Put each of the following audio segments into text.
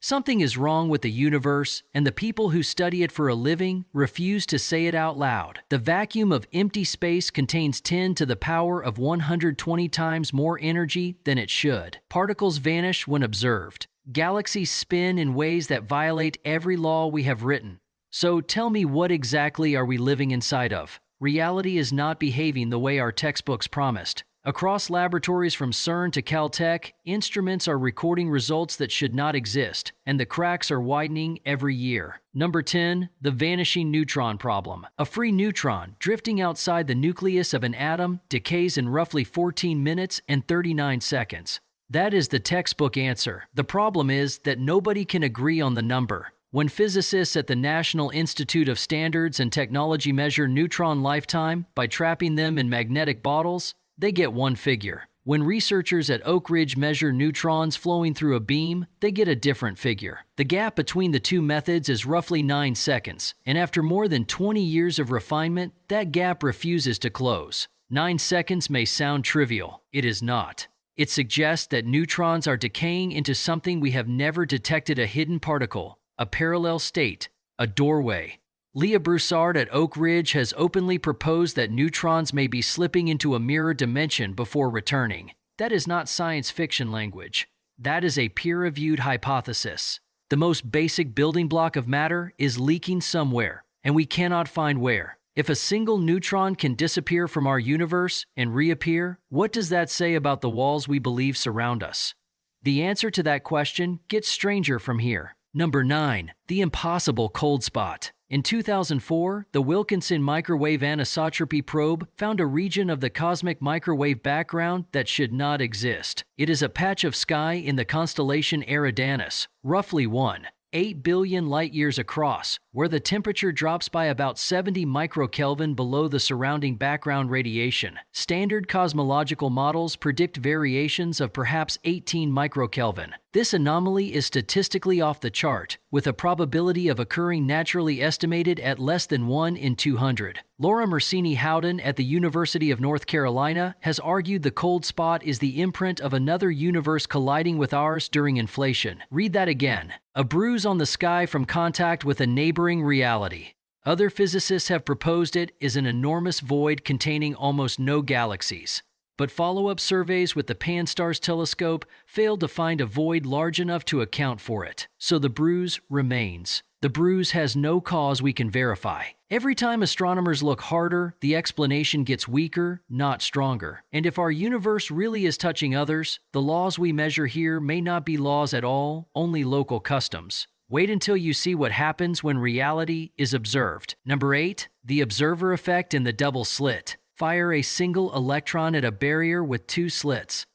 Something is wrong with the universe, and the people who study it for a living refuse to say it out loud. The vacuum of empty space contains 10 to the power of 120 times more energy than it should. Particles vanish when observed. Galaxies spin in ways that violate every law we have written. So tell me, what exactly are we living inside of? Reality is not behaving the way our textbooks promised. Across laboratories from CERN to Caltech, instruments are recording results that should not exist, and the cracks are widening every year. Number 10, the vanishing neutron problem. A free neutron drifting outside the nucleus of an atom decays in roughly 14 minutes and 39 seconds. That is the textbook answer. The problem is that nobody can agree on the number. When physicists at the National Institute of Standards and Technology measure neutron lifetime by trapping them in magnetic bottles, they get one figure. When researchers at Oak Ridge measure neutrons flowing through a beam, they get a different figure. The gap between the two methods is roughly 9 seconds, and after more than 20 years of refinement, that gap refuses to close. 9 seconds may sound trivial. It is not. It suggests that neutrons are decaying into something we have never detected: a hidden particle, a parallel state, a doorway. Leah Broussard at Oak Ridge has openly proposed that neutrons may be slipping into a mirror dimension before returning. That is not science fiction language. That is a peer-reviewed hypothesis. The most basic building block of matter is leaking somewhere, and we cannot find where. If a single neutron can disappear from our universe and reappear, what does that say about the walls we believe surround us? The answer to that question gets stranger from here. Number 9, the impossible cold spot. In 2004, the Wilkinson Microwave Anisotropy Probe found a region of the cosmic microwave background that should not exist. It is a patch of sky in the constellation Eridanus, roughly 1.8 billion light-years across, where the temperature drops by about 70 microkelvin below the surrounding background radiation. Standard cosmological models predict variations of perhaps 18 microkelvin. This anomaly is statistically off the chart, with a probability of occurring naturally estimated at less than 1 in 200. Laura Mersini Howden at the University of North Carolina has argued the cold spot is the imprint of another universe colliding with ours during inflation. Read that again. A bruise on the sky from contact with a neighboring reality. Other physicists have proposed it is an enormous void containing almost no galaxies. But follow-up surveys with the Pan-STARRS telescope failed to find a void large enough to account for it. So the bruise remains. The bruise has no cause we can verify. Every time astronomers look harder, the explanation gets weaker, not stronger. And if our universe really is touching others, the laws we measure here may not be laws at all, only local customs. Wait until you see what happens when reality is observed. Number 8, the observer effect and the double slit. Fire a single electron at a barrier with 2 slits.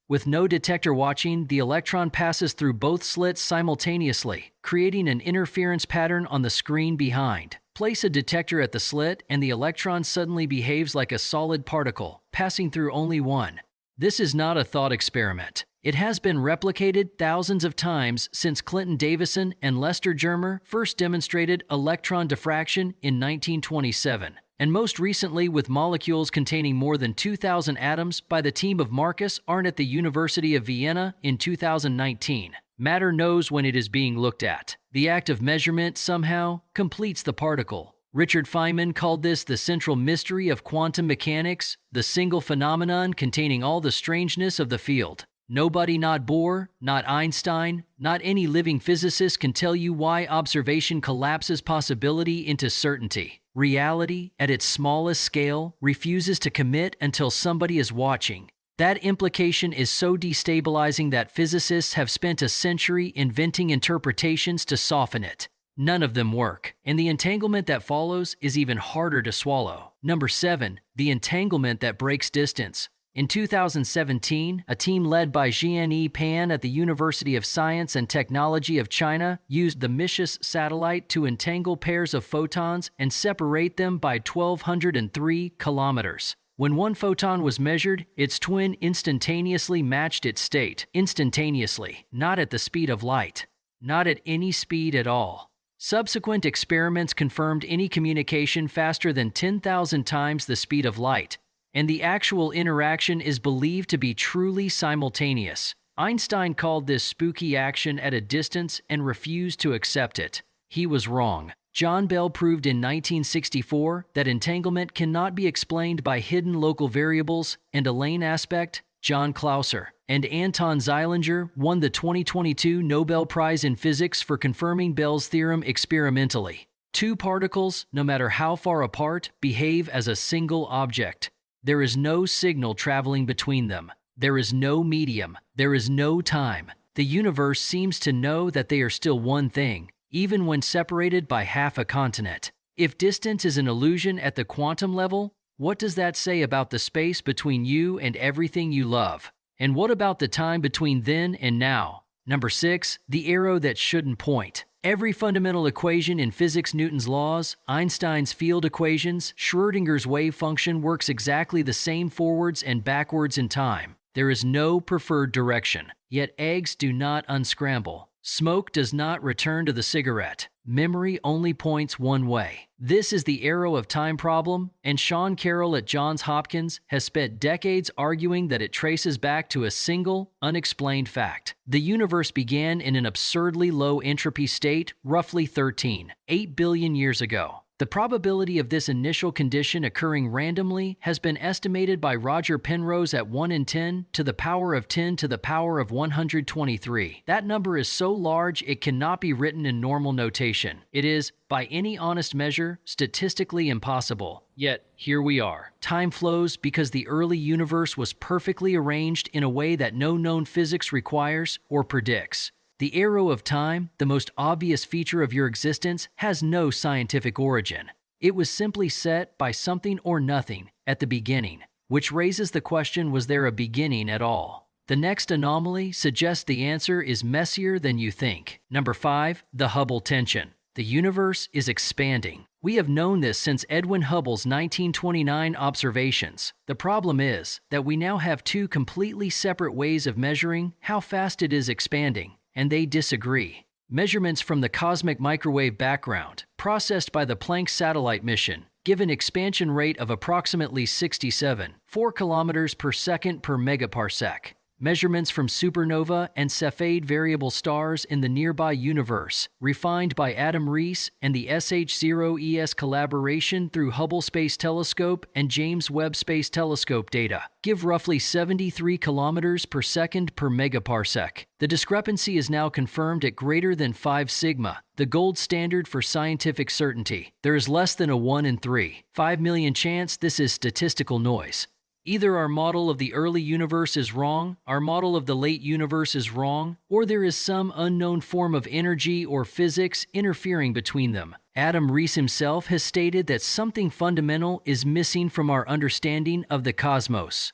With no detector watching, the electron passes through both slits simultaneously, creating an interference pattern on the screen behind. Place a detector at the slit, and the electron suddenly behaves like a solid particle, passing through only one. This is not a thought experiment. It has been replicated thousands of times since Clinton Davison and Lester Germer first demonstrated electron diffraction in 1927. And most recently with molecules containing more than 2,000 atoms by the team of Marcus Arndt at the University of Vienna in 2019. Matter knows when it is being looked at. The act of measurement somehow completes the particle. Richard Feynman called this the central mystery of quantum mechanics, the single phenomenon containing all the strangeness of the field. Nobody, not Bohr, not Einstein, not any living physicist can tell you why observation collapses possibility into certainty. Reality, at its smallest scale, refuses to commit until somebody is watching. That implication is so destabilizing that physicists have spent a century inventing interpretations to soften it. None of them work, and the entanglement that follows is even harder to swallow. Number 7, the entanglement that breaks distance. In 2017, a team led by Jian-Yi Pan at the University of Science and Technology of China used the MISHUS satellite to entangle pairs of photons and separate them by 1,203 kilometers. When one photon was measured, its twin instantaneously matched its state. Instantaneously, not at the speed of light. Not at any speed at all. Subsequent experiments confirmed any communication faster than 10,000 times the speed of light, and the actual interaction is believed to be truly simultaneous. Einstein called this spooky action at a distance and refused to accept it. He was wrong. John Bell proved in 1964 that entanglement cannot be explained by hidden local variables, and Elaine Aspect, John Clauser, and Anton Zeilinger won the 2022 Nobel Prize in Physics for confirming Bell's theorem experimentally. Two particles, no matter how far apart, behave as a single object. There is no signal traveling between them. There is no medium. There is no time. The universe seems to know that they are still one thing, even when separated by half a continent. If distance is an illusion at the quantum level, what does that say about the space between you and everything you love? And what about the time between then and now? Number 6, the arrow that shouldn't point. Every fundamental equation in physics, Newton's laws, Einstein's field equations, Schrödinger's wave function works exactly the same forwards and backwards in time. There is no preferred direction. Yet eggs do not unscramble. Smoke does not return to the cigarette. Memory only points one way. This is the arrow of time problem, and Sean Carroll at Johns Hopkins has spent decades arguing that it traces back to a single, unexplained fact. The universe began in an absurdly low entropy state roughly 13.8 billion years ago. The probability of this initial condition occurring randomly has been estimated by Roger Penrose at 1 in 10 to the power of 10 to the power of 123. That number is so large it cannot be written in normal notation. It is, by any honest measure, statistically impossible. Yet, here we are. Time flows because the early universe was perfectly arranged in a way that no known physics requires or predicts. The arrow of time, the most obvious feature of your existence, has no scientific origin. It was simply set by something or nothing at the beginning, which raises the question, was there a beginning at all? The next anomaly suggests the answer is messier than you think. Number 5, the Hubble tension. The universe is expanding. We have known this since Edwin Hubble's 1929 observations. The problem is that we now have two completely separate ways of measuring how fast it is expanding, and they disagree. Measurements from the cosmic microwave background, processed by the Planck satellite mission, give an expansion rate of approximately 67.4 kilometers per second per megaparsec. Measurements from supernova and Cepheid variable stars in the nearby universe, refined by Adam Rees and the SH0ES collaboration through Hubble Space Telescope and James Webb Space Telescope data, give roughly 73 kilometers per second per megaparsec. The discrepancy is now confirmed at greater than 5 sigma, the gold standard for scientific certainty. There is less than a 1 in 3.5 million chance this is statistical noise. Either our model of the early universe is wrong, our model of the late universe is wrong, or there is some unknown form of energy or physics interfering between them. Adam Rees himself has stated that something fundamental is missing from our understanding of the cosmos.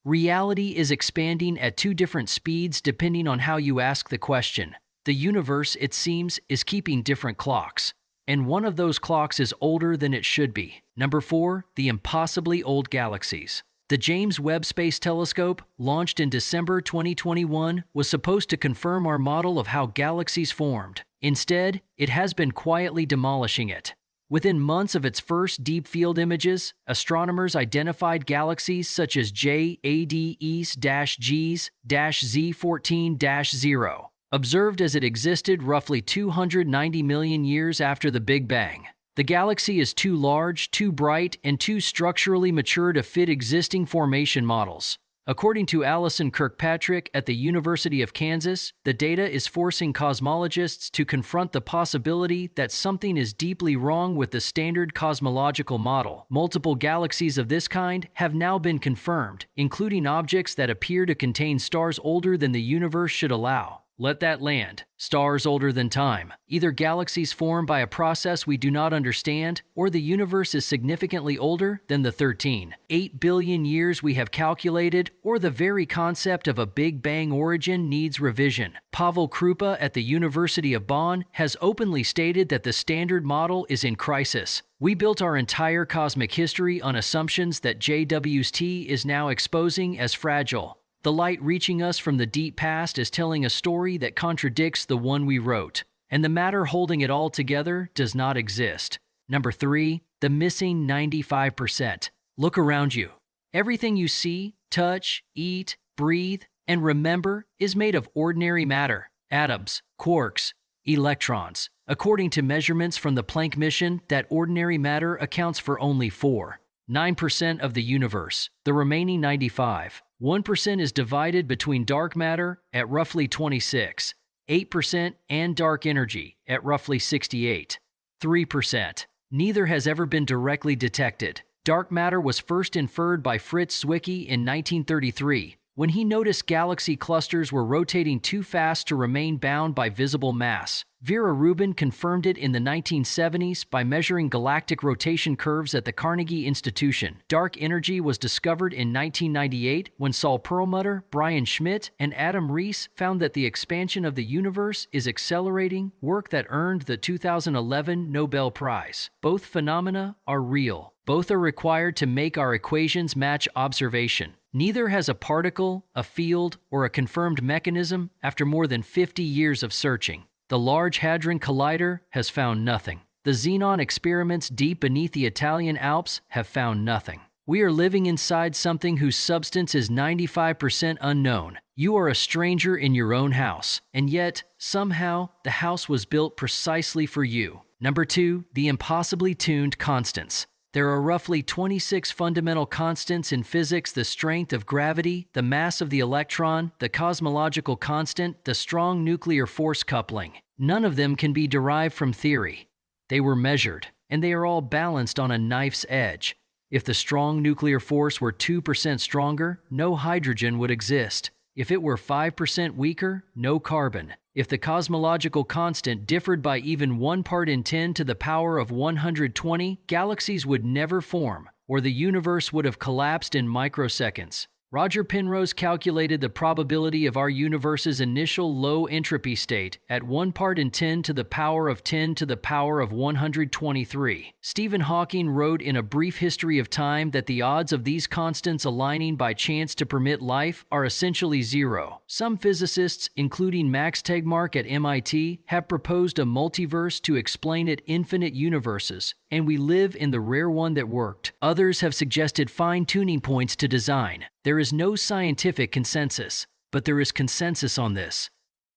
Reality is expanding at two different speeds depending on how you ask the question. The universe, it seems, is keeping different clocks, and one of those clocks is older than it should be. Number 4, the impossibly old galaxies. The James Webb Space Telescope, launched in December 2021, was supposed to confirm our model of how galaxies formed. Instead, it has been quietly demolishing it. Within months of its first deep field images, astronomers identified galaxies such as JAD East-Gs-Z14-0, observed as it existed roughly 290 million years after the Big Bang. The galaxy is too large, too bright, and too structurally mature to fit existing formation models. According to Alison Kirkpatrick at the University of Kansas, the data is forcing cosmologists to confront the possibility that something is deeply wrong with the standard cosmological model. Multiple galaxies of this kind have now been confirmed, including objects that appear to contain stars older than the universe should allow. Let that land. Stars older than time. Either galaxies form by a process we do not understand, or the universe is significantly older than the 13.8 billion years we have calculated, or the very concept of a Big Bang origin needs revision. Pavel Krupa at the University of Bonn has openly stated that the standard model is in crisis. We built our entire cosmic history on assumptions that JWST is now exposing as fragile. The light reaching us from the deep past is telling a story that contradicts the one we wrote, and the matter holding it all together does not exist. Number 3, the missing 95%. Look around you. Everything you see, touch, eat, breathe, And remember, is made of ordinary matter, atoms, quarks, electrons. According to measurements from the Planck mission, that ordinary matter accounts for only 9% of the universe. The remaining 1% is divided between dark matter at roughly 8% and dark energy at roughly 3%. Neither has ever been directly detected. Dark matter was first inferred by Fritz Zwicky in 1933, when he noticed galaxy clusters were rotating too fast to remain bound by visible mass. Vera Rubin confirmed it in the 1970s by measuring galactic rotation curves at the Carnegie Institution. Dark energy was discovered in 1998 when Saul Perlmutter, Brian Schmidt, and Adam Rees found that the expansion of the universe is accelerating, work that earned the 2011 Nobel Prize. Both phenomena are real. Both are required to make our equations match observation. Neither has a particle, a field, or a confirmed mechanism after more than 50 years of searching. The Large Hadron Collider has found nothing. The xenon experiments deep beneath the Italian Alps have found nothing. We are living inside something whose substance is 95% unknown. You are a stranger in your own house, and yet, somehow, the house was built precisely for you. Number 2, the impossibly tuned constants. There are roughly 26 fundamental constants in physics: the strength of gravity, the mass of the electron, the cosmological constant, the strong nuclear force coupling. None of them can be derived from theory. They were measured, and they are all balanced on a knife's edge. If the strong nuclear force were 2% stronger, no hydrogen would exist. If it were 5% weaker, no carbon. If the cosmological constant differed by even 1 part in 10 to the power of 120, galaxies would never form, or the universe would have collapsed in microseconds. Roger Penrose calculated the probability of our universe's initial low entropy state at 1 part in 10 to the power of 10 to the power of 123. Stephen Hawking wrote in A Brief History of Time that the odds of these constants aligning by chance to permit life are essentially zero. Some physicists, including Max Tegmark at MIT, have proposed a multiverse to explain it: infinite universes, and we live in the rare one that worked. Others have suggested fine-tuning points to design. There is no scientific consensus, but there is consensus on this.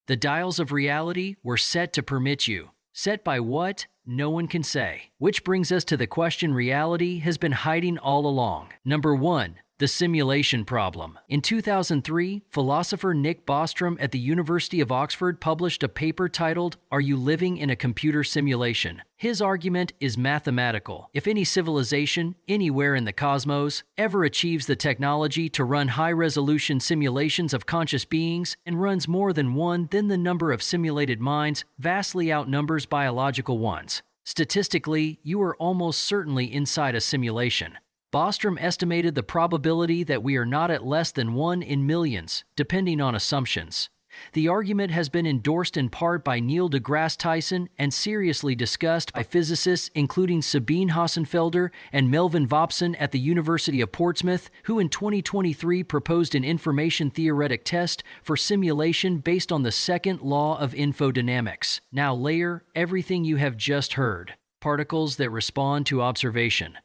The dials of reality were set to permit you. Set by what? No one can say. Which brings us to the question reality has been hiding all along. Number 1. The simulation problem. In 2003, philosopher Nick Bostrom at the University of Oxford published a paper titled, "Are You Living in a Computer Simulation?" His argument is mathematical. If any civilization, anywhere in the cosmos, ever achieves the technology to run high-resolution simulations of conscious beings and runs more than one, then the number of simulated minds vastly outnumbers biological ones. Statistically, you are almost certainly inside a simulation. Bostrom estimated the probability that we are not at less than 1 in millions, depending on assumptions. The argument has been endorsed in part by Neil deGrasse Tyson and seriously discussed by physicists including Sabine Hossenfelder and Melvin Vopson at the University of Portsmouth, who in 2023 proposed an information theoretic test for simulation based on the second law of infodynamics. Now layer everything you have just heard. Particles that respond to observation.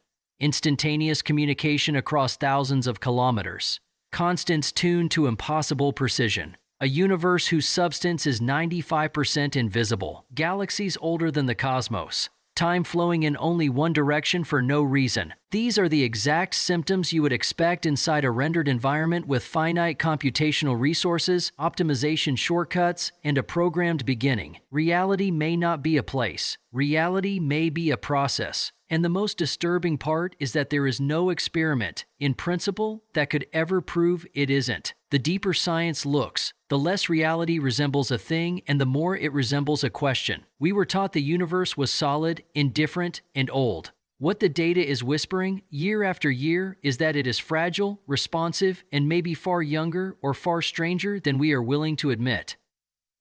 Instantaneous communication across thousands of kilometers. Constants tuned to impossible precision. A universe whose substance is 95% invisible. Galaxies older than the cosmos. Time flowing in only one direction for no reason. These are the exact symptoms you would expect inside a rendered environment with finite computational resources, optimization shortcuts, and a programmed beginning. Reality may not be a place. Reality may be a process. And the most disturbing part is that there is no experiment, in principle, that could ever prove it isn't. The deeper science looks, the less reality resembles a thing and the more it resembles a question. We were taught the universe was solid, indifferent, and old. What the data is whispering, year after year, is that it is fragile, responsive, and maybe far younger or far stranger than we are willing to admit.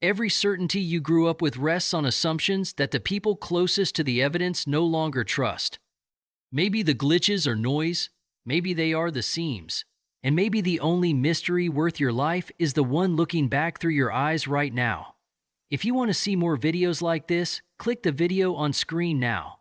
Every certainty you grew up with rests on assumptions that the people closest to the evidence no longer trust. Maybe the glitches are noise, maybe they are the seams, and maybe the only mystery worth your life is the one looking back through your eyes right now. If you want to see more videos like this, click the video on screen now.